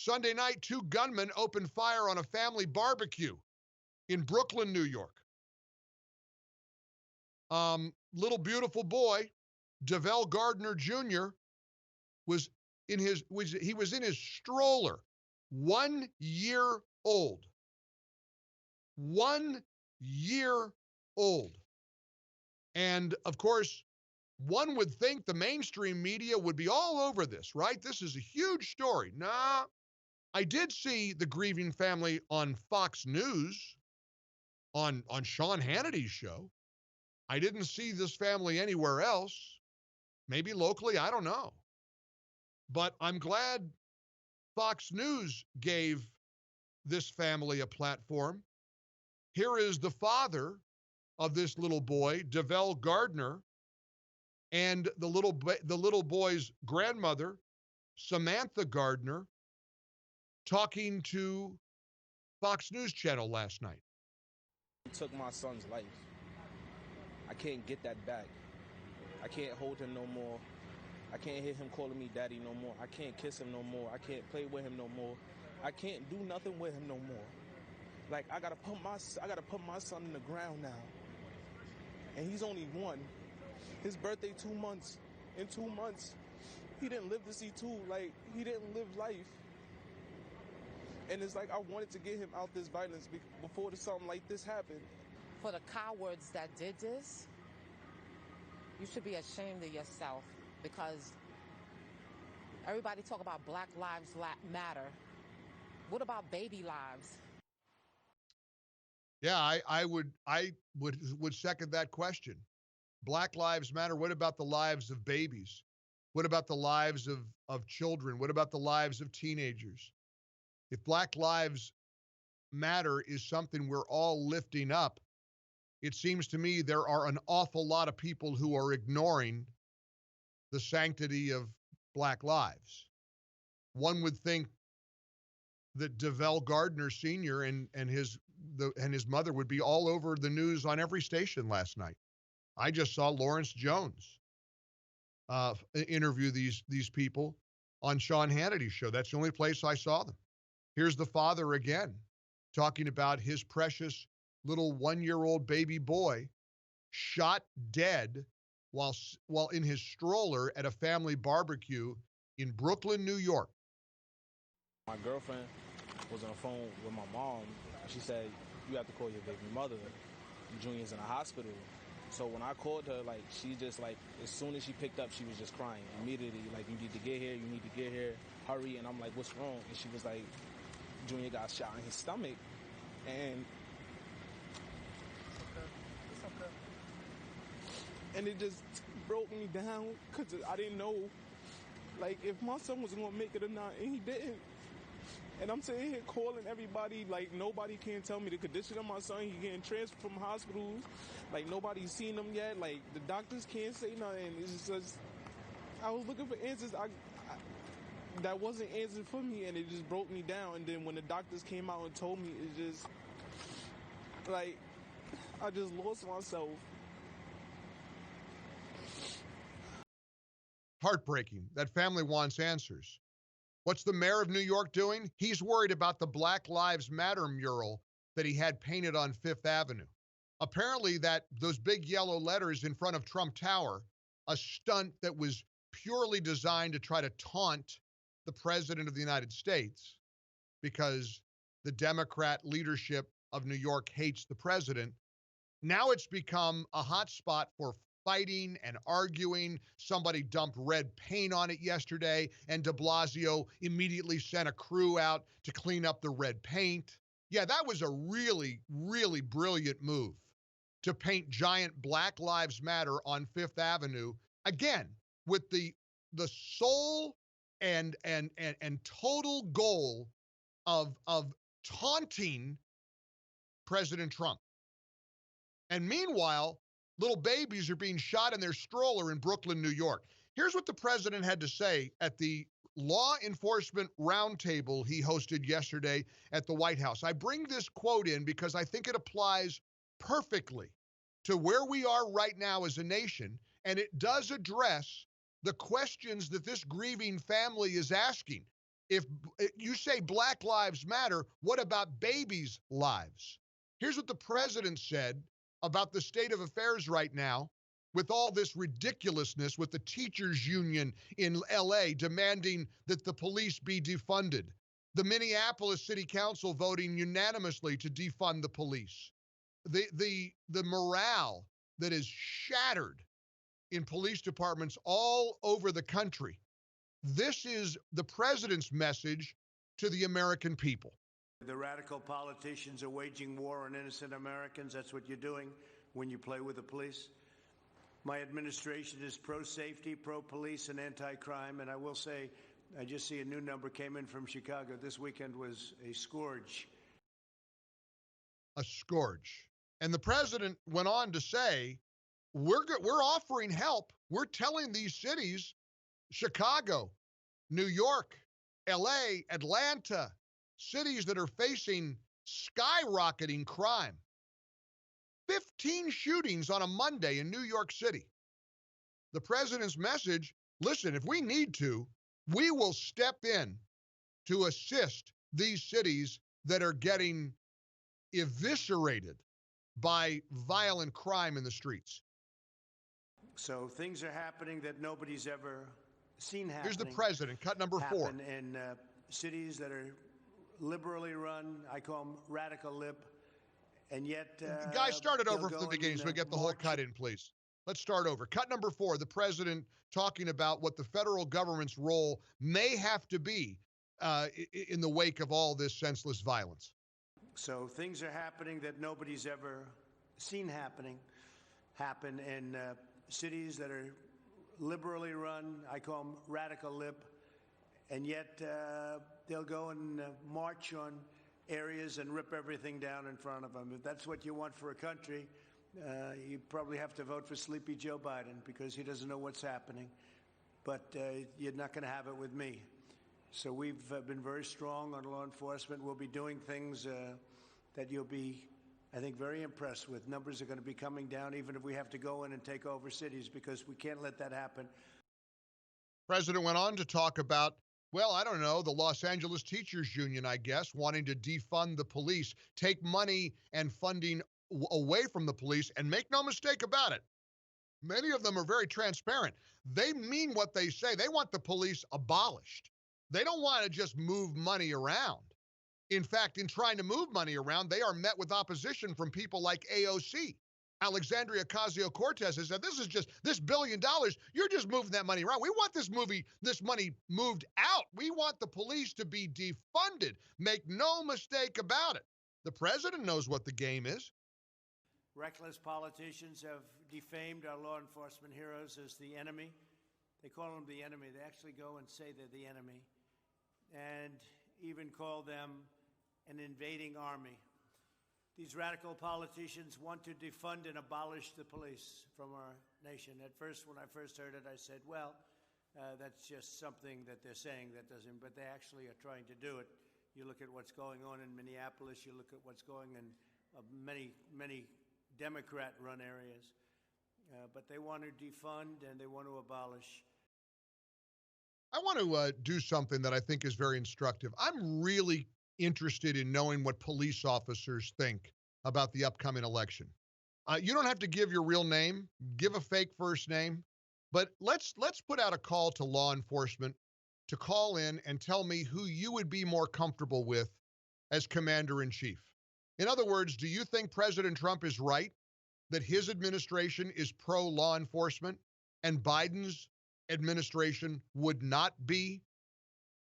Sunday night, 2 gunmen opened fire on a family barbecue in Brooklyn, New York. Little beautiful boy, DeVell Gardner Jr. was in his stroller, 1 year old. 1 year old. And of course, one would think the mainstream media would be all over this, right? This is a huge story. Nah, I did see the grieving family on Fox News, on Sean Hannity's show. I didn't see this family anywhere else. Maybe locally, I don't know. But I'm glad Fox News gave this family a platform. Here is the father of this little boy, DeVell Gardner, and the little boy's grandmother, Samantha Gardner, talking to Fox News Channel last night. He took my son's life. I can't get that back. I can't hold him no more. I can't hear him calling me daddy no more. I can't kiss him no more. I can't play with him no more. I can't do nothing with him no more. Like, I gotta put my son in the ground now. And he's only 1. His birthday 2 months. In 2 months, he didn't live to see 2. Like, he didn't live life. And it's like I wanted to get him out this violence before something like this happened. For the cowards that did this, you should be ashamed of yourself, because everybody talk about Black Lives Matter. What about baby lives? Yeah, I would second that question. Black Lives Matter. What about the lives of babies? What about the lives of children? What about the lives of teenagers? If Black Lives Matter is something we're all lifting up, it seems to me there are an awful lot of people who are ignoring the sanctity of Black lives. One would think that DeVell Gardner Sr. and his mother would be all over the news on every station last night. I just saw Lawrence Jones interview these people on Sean Hannity's show. That's the only place I saw them. Here's the father again, talking about his precious little 1-year-old baby boy shot dead while in his stroller at a family barbecue in Brooklyn, New York. My girlfriend was on the phone with my mom. She said, "You have to call your baby mother. Junior's in the hospital." So when I called her, like, she just, like, as soon as she picked up, she was just crying immediately. Like, "You need to get here. You need to get here. Hurry." And I'm like, "What's wrong?" And she was like, "Junior got shot in his stomach." And it's okay. And it just broke me down, because I didn't know, like, if my son was going to make it or not, and he didn't. And I'm sitting here calling everybody, like, nobody can tell me the condition of my son. He getting transferred from hospitals. Like, nobody's seen him yet. Like, the doctors can't say nothing. It's just, I was looking for answers. That wasn't answered for me, and it just broke me down. And then when the doctors came out and told me, it just, like, I just lost myself. Heartbreaking. That family wants answers. What's the mayor of New York doing? He's worried about the Black Lives Matter mural that he had painted on Fifth Avenue. Apparently those big yellow letters in front of Trump Tower, a stunt that was purely designed to try to taunt the president of the United States, because the Democrat leadership of New York hates the president. Now it's become a hot spot for fighting and arguing. Somebody dumped red paint on it yesterday, and de Blasio immediately sent a crew out to clean up the red paint. Yeah, that was a really, really brilliant move, to paint giant Black Lives Matter on Fifth Avenue, again, with the sole and total goal of taunting President Trump. And meanwhile, little babies are being shot in their stroller in Brooklyn, New York. Here's what the president had to say at the Law Enforcement Roundtable he hosted yesterday at the White House. I bring this quote in because I think it applies perfectly to where we are right now as a nation, and it does address the questions that this grieving family is asking. If you say Black Lives Matter, what about babies' lives? Here's what the president said about the state of affairs right now with all this ridiculousness with the teachers union in LA demanding that the police be defunded. The Minneapolis City Council voting unanimously to defund the police. The morale that is shattered in police departments all over the country. This is the president's message to the American people. The radical politicians are waging war on innocent Americans. That's what you're doing when you play with the police. My administration is pro-safety, pro-police, and anti-crime. And I will say, I just see a new number came in from Chicago. This weekend was a scourge. A scourge. And the president went on to say, we're offering help. We're telling these cities, Chicago, New York, LA, Atlanta, cities that are facing skyrocketing crime. 15 shootings on a Monday in New York City. The president's message, listen, if we need to, we will step in to assist these cities that are getting eviscerated by violent crime in the streets. So things are happening that nobody's ever seen happen. Here's the president, cut number 4. In cities that are liberally run, I call them radical lib, and yet... Guys, start it over from the beginning so we get the whole cut in, please. Let's start over. Cut number 4, the president talking about what the federal government's role may have to be in the wake of all this senseless violence. So things are happening that nobody's ever seen happen in cities that are liberally run, I call them radical lib, and yet they'll go and march on areas and rip everything down in front of them. If that's what you want for a country, you probably have to vote for Sleepy Joe Biden because he doesn't know what's happening. But you're not going to have it with me. So we've been very strong on law enforcement. We'll be doing things that you'll be, I think, very impressed with. Numbers are going to be coming down even if we have to go in and take over cities because we can't let that happen. President went on to talk about, well, I don't know, the Los Angeles Teachers Union, I guess, wanting to defund the police, take money and funding away from the police, and make no mistake about it. Many of them are very transparent. They mean what they say. They want the police abolished. They don't want to just move money around. In fact, in trying to move money around, they are met with opposition from people like AOC. Alexandria Ocasio-Cortez has said, this is just, this $1 billion, you're just moving that money around. We want this money moved out. We want the police to be defunded. Make no mistake about it. The president knows what the game is. Reckless politicians have defamed our law enforcement heroes as the enemy. They call them the enemy. They actually go and say they're the enemy and even call them an invading army. These radical politicians want to defund and abolish the police from our nation. At first, when I first heard it, I said, well, that's just something that they're saying that doesn't, but they actually are trying to do it. You look at what's going on in Minneapolis, you look at what's going in many Democrat-run areas. But they want to defund and they want to abolish. I want to do something that I think is very instructive. I'm really interested in knowing what police officers think about the upcoming election. You don't have to give your real name, give a fake first name, but let's put out a call to law enforcement to call in and tell me who you would be more comfortable with as commander-in-chief. In other words, do you think President Trump is right that his administration is pro-law enforcement and Biden's administration would not be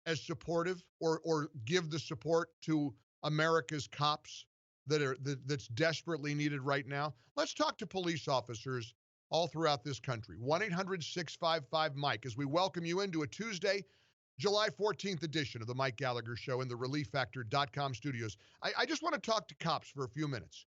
as supportive or give the support to America's cops that's desperately needed right now? Let's talk to police officers all throughout this country. 1-800-655-MIKE as we welcome you into a Tuesday, July 14th edition of the Mike Gallagher Show in the ReliefFactor.com studios. I just want to talk to cops for a few minutes.